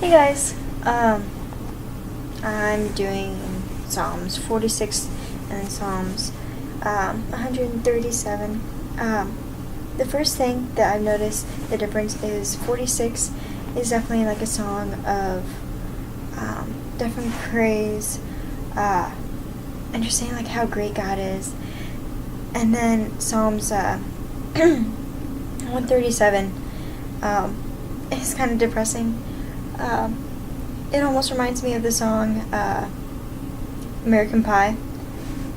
Hey guys, I'm doing Psalms 46 and Psalms 137. The first thing that I've noticed the difference is 46 is definitely like a song of definitely praise and just saying like how great God is. And then Psalms 137 is kind of depressing. It almost reminds me of the song American Pie,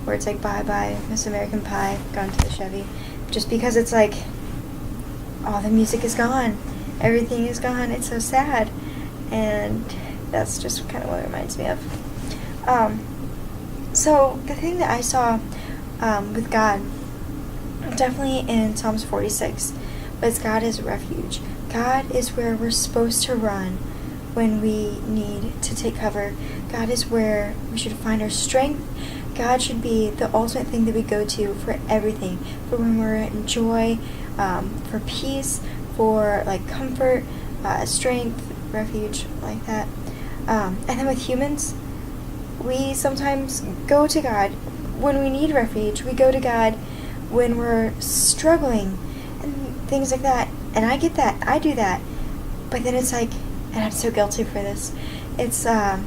where it's like bye bye Miss American Pie, gone to the Chevy, just because it's like all the music is gone, everything is gone, it's so sad, and that's just kind of what it reminds me of. So the thing that I saw with God, definitely in Psalms 46, was God is refuge. God is where we're supposed to run when we need to take cover. God is where we should find our strength. God should be the ultimate thing that we go to for everything, for when we're in joy, for peace, for like comfort, strength, refuge, like that. And then with humans, we sometimes go to God when we need refuge. We go to God when we're struggling and things like that. And I get that. I do that. But then it's like, and I'm so guilty for this, it's the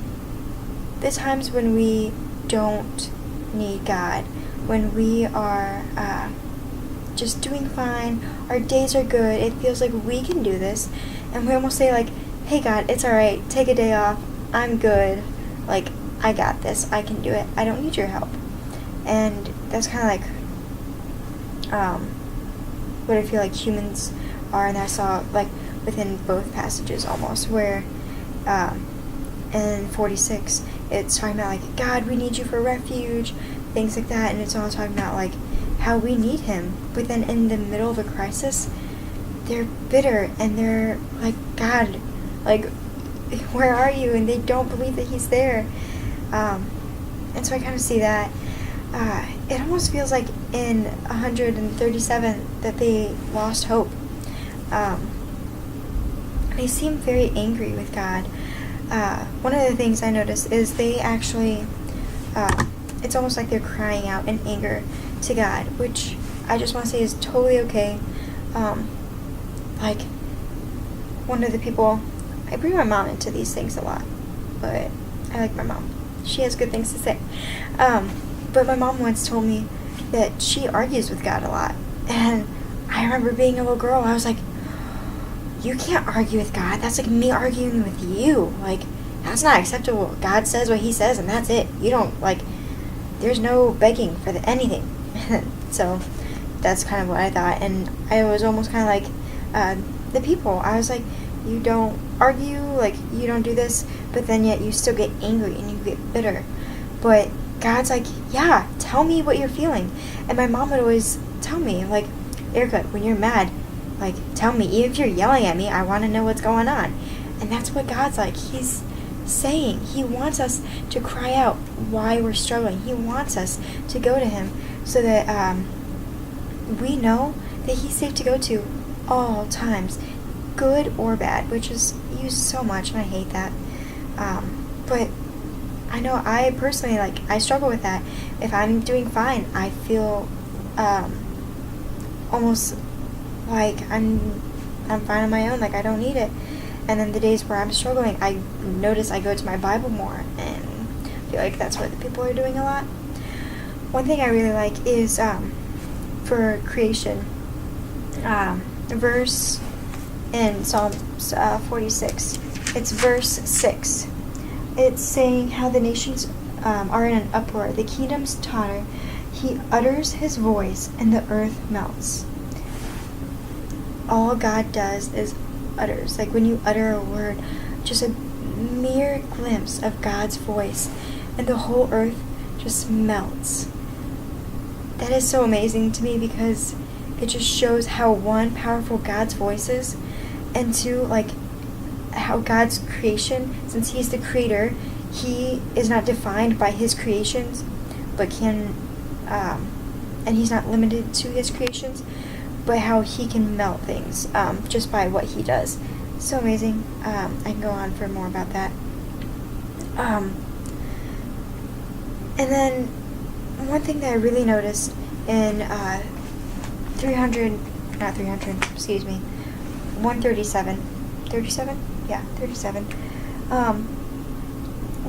times when we don't need God, when we are just doing fine, our days are good, it feels like we can do this, and we almost say like, hey God, it's alright, take a day off, I'm good, like, I got this, I can do it, I don't need your help. And that's kind of like what I feel like humans are, and I saw like within both passages almost, where in 46 it's talking about like, God, we need you for refuge, things like that, and it's all talking about like how we need him. But then in the middle of a crisis, they're bitter and they're like, God, like, where are you? And they don't believe that he's there. And so I kind of see that it almost feels like in 137 that they lost hope. They seem very angry with God. One of the things I noticed is they actually, it's almost like they're crying out in anger to God, which I just want to say is totally okay. Like, one of the people, I bring my mom into these things a lot, but I like my mom. She has good things to say. But my mom once told me that she argues with God a lot. And I remember being a little girl, I was like, you can't argue with God. That's like me arguing with you. Like, that's not acceptable. God says what he says, and that's it. You don't, like, there's no begging for anything. So that's kind of what I thought. And I was almost kind of like the people. I was like, you don't argue, like, you don't do this, but then yet you still get angry and you get bitter. But God's like, yeah, tell me what you're feeling. And my mom would always tell me, like, Erica, when you're mad, like, tell me. Even if you're yelling at me, I want to know what's going on. And that's what God's like. He's saying he wants us to cry out why we're struggling. He wants us to go to him so that we know that he's safe to go to all times, good or bad, which is used so much, and I hate that. But I know I personally, like, I struggle with that. If I'm doing fine, I feel almost like I'm fine on my own, like I don't need it. And then the days where I'm struggling, I notice I go to my Bible more, and I feel like that's what the people are doing a lot. One thing I really like is for creation, verse in Psalms 46. It's verse 6. It's saying how the nations are in an uproar, the kingdoms totter. He utters his voice, and the earth melts. All God does is utters. Like, when you utter a word, just a mere glimpse of God's voice, and the whole earth just melts. That is so amazing to me, because it just shows how, one, powerful God's voice is, and two, like, how God's creation, since he's the creator, he is not defined by his creations, but can, and he's not limited to his creations, but how he can melt things just by what he does. So amazing. I can go on for more about that. And then one thing that I really noticed in 137, 37? Yeah, 37,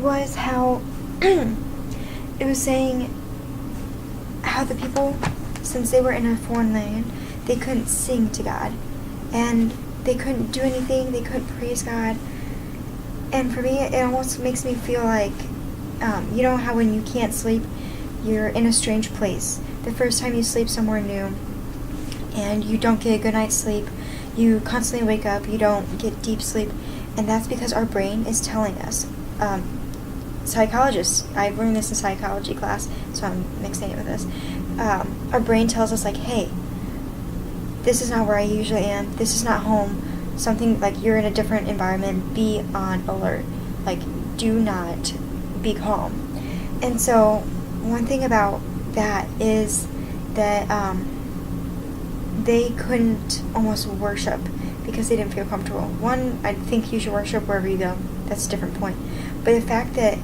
was how it was saying how the people, since they were in a foreign land, they couldn't sing to God, and they couldn't do anything, they couldn't praise God. And for me, it almost makes me feel like, you know how when you can't sleep, you're in a strange place. The first time you sleep somewhere new, and you don't get a good night's sleep, you constantly wake up, you don't get deep sleep, and that's because our brain is telling us. Psychologists, I learned this in psychology class, so I'm mixing it with this. Our brain tells us, like, hey, this is not where I usually am, this is not home, something like you're in a different environment, be on alert, like, do not be calm. And so one thing about that is that they couldn't almost worship because they didn't feel comfortable. One, I think you should worship wherever you go, that's a different point, but the fact that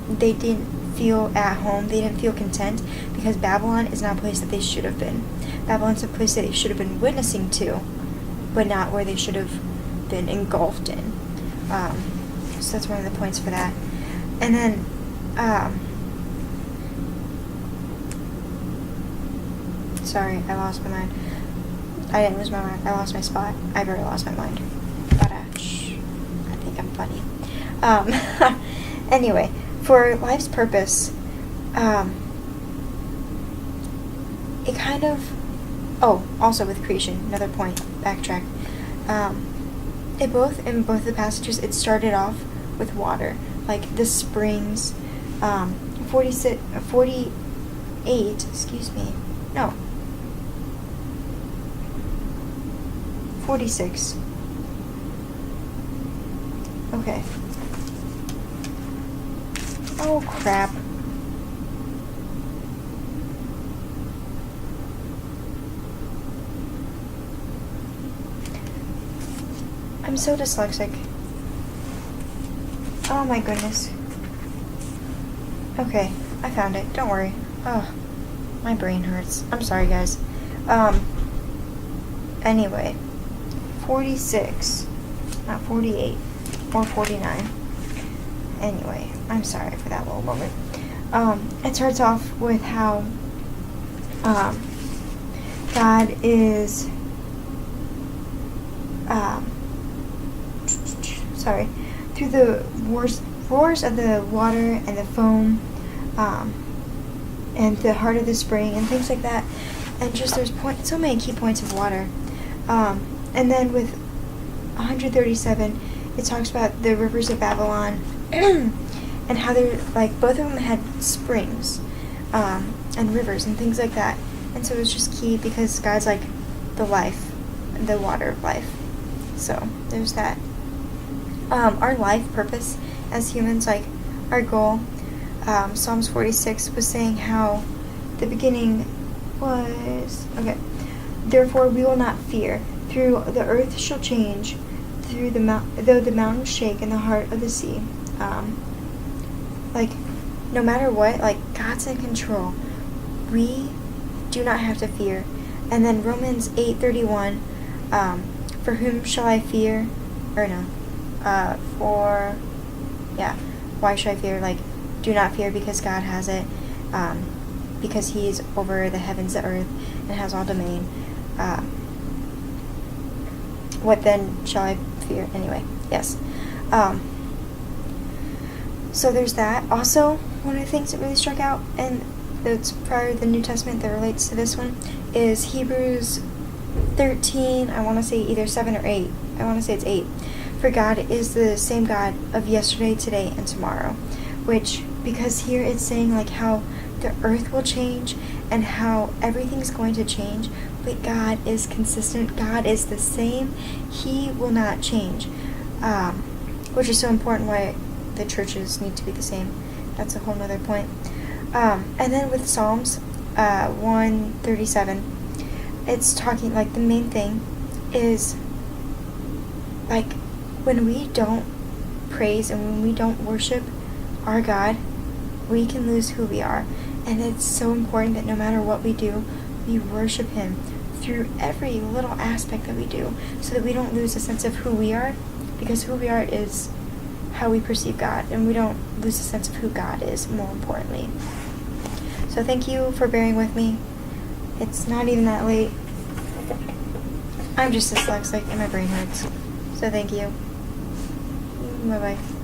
they didn't feel at home, they didn't feel content, because Babylon is not a place that they should have been. Babylon's a place that they should have been witnessing to, but not where they should have been engulfed in. So that's one of the points for that. And then, sorry, I lost my mind. I didn't lose my mind. I lost my spot. I've already lost my mind. But, I think I'm funny. Anyway, for life's purpose, it kind of... Oh, also with creation, another point, backtrack. In both the passages, it started off with water, like the springs. 48, excuse me, no, 46. Okay. Oh, crap. I'm so dyslexic. Oh my goodness. Okay, I found it. Don't worry. Oh, my brain hurts. I'm sorry, guys. Anyway. 46. Not 48. Or 49. Anyway, I'm sorry for that little moment. It starts off with how God is through the roars of the water and the foam, and the heart of the spring and things like that, and just there's so many key points of water. And then with 137, it talks about the rivers of Babylon, and how they're like both of them had springs, and rivers and things like that. And so it was just key because God's like the life, the water of life. So there's that. Our life purpose as humans, like our goal, Psalms 46 was saying how the beginning was, okay, therefore we will not fear, through the earth shall change, though the mountains shake and the heart of the sea. Like, no matter what, like, God's in control. We do not have to fear. And then Romans 8:31, for whom shall I fear? Or no. Why should I fear? Like, do not fear because God has it, because He's over the heavens, the earth, and has all domain. What then shall I fear? Anyway, yes. So there's that. Also, one of the things that really struck out, and that's prior to the New Testament that relates to this one, is Hebrews 13, I want to say either 7 or 8. I want to say it's 8. For God is the same God of yesterday, today, and tomorrow. Which, because here it's saying like how the earth will change and how everything's going to change, but God is consistent. God is the same. He will not change. Which is so important why the churches need to be the same. That's a whole nother point. And then with Psalms 137, it's talking like the main thing is like, when we don't praise and when we don't worship our God, we can lose who we are. And it's so important that no matter what we do, we worship Him through every little aspect that we do, so that we don't lose a sense of who we are, because who we are is how we perceive God, and we don't lose a sense of who God is, more importantly. So thank you for bearing with me. It's not even that late. I'm just dyslexic and my brain hurts. So thank you. Bye-bye.